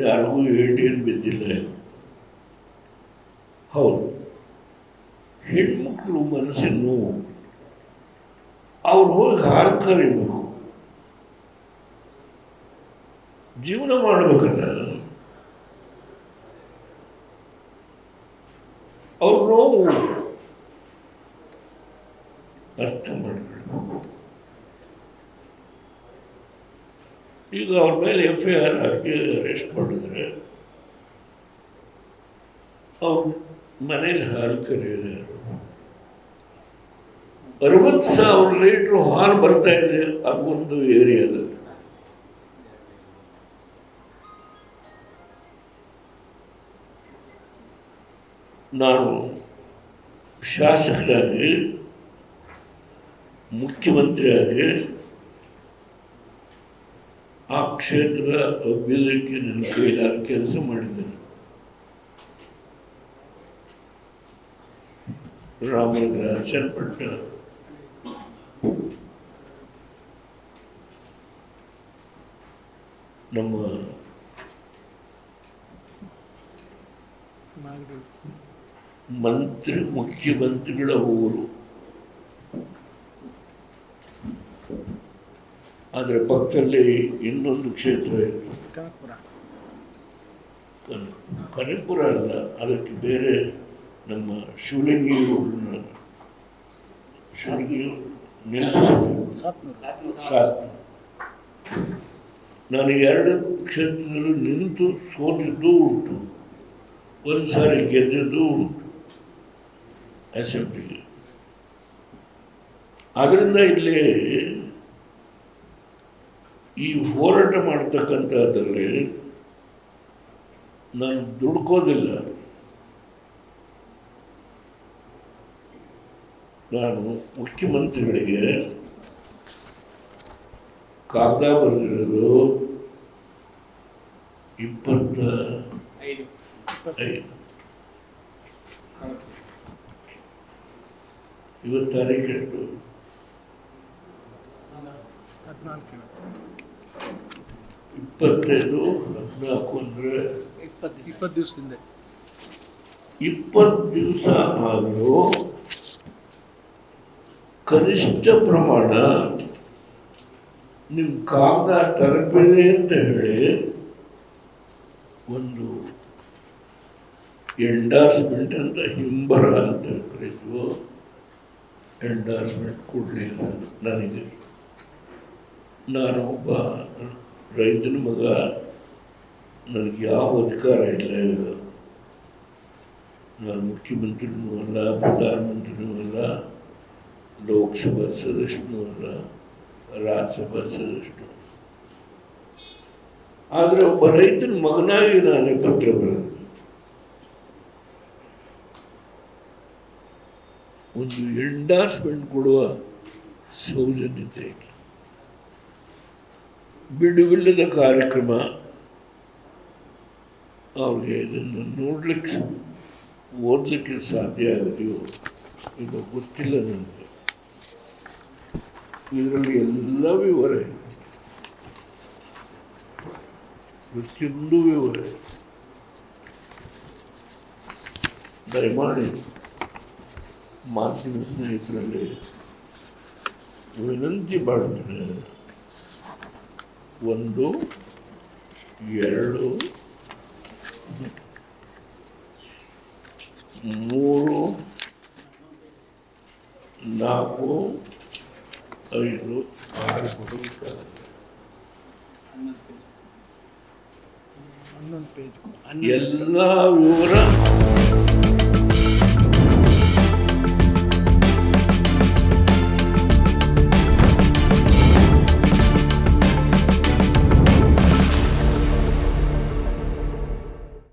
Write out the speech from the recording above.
ಯಾರಿಗೂ ಏಟೇನು ಬಿದ್ದಿಲ್ಲ. ಹೌದು, ಹೆಣ್ಮಕ್ಳು ಮನಸ್ಸಿನ ನೋವು, ಅವ್ರು ಹೋಗಿ ಹಾಲು ಕರಿಬೇಕು, ಜೀವನ ಮಾಡ್ಬೇಕಲ್ಲ. ಅವ್ರ ನೋವು ಅರ್ಥ ಮಾಡಬೇಕು. ಈಗ ಅವ್ರ ಮೇಲೆ FIR ಹಾಕಿ ಅರೆಸ್ಟ್ ಮಾಡಿದ್ರೆ ಅವ್ರ ಮನೇಲಿ ಹಾಲು ಕರೆಯೋದು ಯಾರು? 60,000 ಲೀಟ್ರ್ ಹಾಲು ಬರ್ತಾ ಇದೆ ಅದೊಂದು ಏರಿಯಾದಲ್ಲಿ. ನಾನು ಶಾಸಕರಾಗಿ, ಮುಖ್ಯಮಂತ್ರಿಯಾಗಿ ಆ ಕ್ಷೇತ್ರ ಅಭಿವೃದ್ಧಿಗೆ ನನ್ನ ಕೈಲಾದ ಕೆಲಸ ಮಾಡಿದ್ದೇನೆ. ರಾಮನಗರ, ಚನ್ನಪಟ್ಟಣ, ನಮ್ಮ ಮುಖ್ಯಮಂತ್ರಿಗಳ ಊರು. ಅದರ ಪಕ್ಕದಲ್ಲಿ ಇನ್ನೊಂದು ಕ್ಷೇತ್ರ ಇತ್ತು, ಕನಕಪುರ ಅಲ್ಲ, ಅದಕ್ಕೆ ಬೇರೆ ನಮ್ಮ ಶಿವಲಿಂಗಿ ನಾನು 2 ಕ್ಷೇತ್ರದಲ್ಲೂ ನಿಂತು ಸೋತಿದ್ದು ಉಂಟು, ಒಂದು ಸಾರಿ ಗೆದ್ದಿದ್ದು ಉಂಟು ಅಸೆಂಬ್ಲಿಗೆ. ಅದರಿಂದ ಇಲ್ಲಿ ಈ ಹೋರಾಟ ಮಾಡ್ತಕ್ಕಂಥದ್ರಲ್ಲಿ ನಾನು ದುಡ್ಕೋದಿಲ್ಲ. ನಾನು ಮುಖ್ಯಮಂತ್ರಿಗಳಿಗೆ ಕಾಗದ ಬರೆದಿರೋದು 25. ಇವತ್ತು ತಾರೀಖು ಎಷ್ಟು? 25, 14 ಅಂದರೆ 20 ದಿವಸದಿಂದ 20 ದಿವಸ ಆದರೂ ಕನಿಷ್ಠ ಪ್ರಮಾಣ ನಿಮ್ಮ ಕಾಗದ ತಲುಪಿದೆ ಅಂತ ಹೇಳಿ ಒಂದು ಎಂಡಾರ್ಸ್ಮೆಂಟ್ ಅಂತ, ಹಿಂಬರ ಅಂತ ಕರೀತೀವೋ, ಎಂಡಾರ್ಸ್ಮೆಂಟ್ ಕೊಡಲಿಲ್ಲ ನನಗೆ. ನಾನು ಒಬ್ಬ ರೈತನ ಮಗ, ನನಗೆ ಯಾವ ಅಧಿಕಾರ ಇಲ್ಲ. ಈಗ ನಾನು ಮುಖ್ಯಮಂತ್ರಿನೂ ಅಲ್ಲ, ಪ್ರಧಾನಮಂತ್ರಿನೂ ಅಲ್ಲ, ಲೋಕಸಭಾ ಸದಸ್ಯನೂ ಅಲ್ಲ, ರಾಜ್ಯಸಭಾ ಸದಸ್ಯನು. ಆದರೆ ಒಬ್ಬ ರೈತನ ಮಗನಾಗಿ ನಾನು ಪತ್ರ ಬರೆದು ಒಂದು ಎಂಡಾರ್ಸ್ಮೆಂಟ್ ಕೊಡುವ ಸೌಜನ್ಯತೆ, ಬಿಡುವಿಲ್ಲದ ಕಾರ್ಯಕ್ರಮ. ಅವ್ರಿಗೆ ಇದನ್ನು ನೋಡಲಿಕ್ಕೆ, ಓದಲಿಕ್ಕೆ ಸಾಧ್ಯ ಆಗಿದೆಯೋ ಇದು ಗೊತ್ತಿಲ್ಲ ನನಗೆ. ಇದರಲ್ಲಿ ಎಲ್ಲ ವಿವರ ಇದೆ, ಪ್ರತಿಯೊಂದು ವಿವರ. ದಯಮಾಡಿ ಮಾಧ್ಯಮ ಸ್ನೇಹಿತರಲ್ಲಿ ವಿನಂತಿ ಮಾಡ್ತೇನೆ, 1, 2, 3, 4, 5, 6 ಎಲ್ಲ ವಿವರ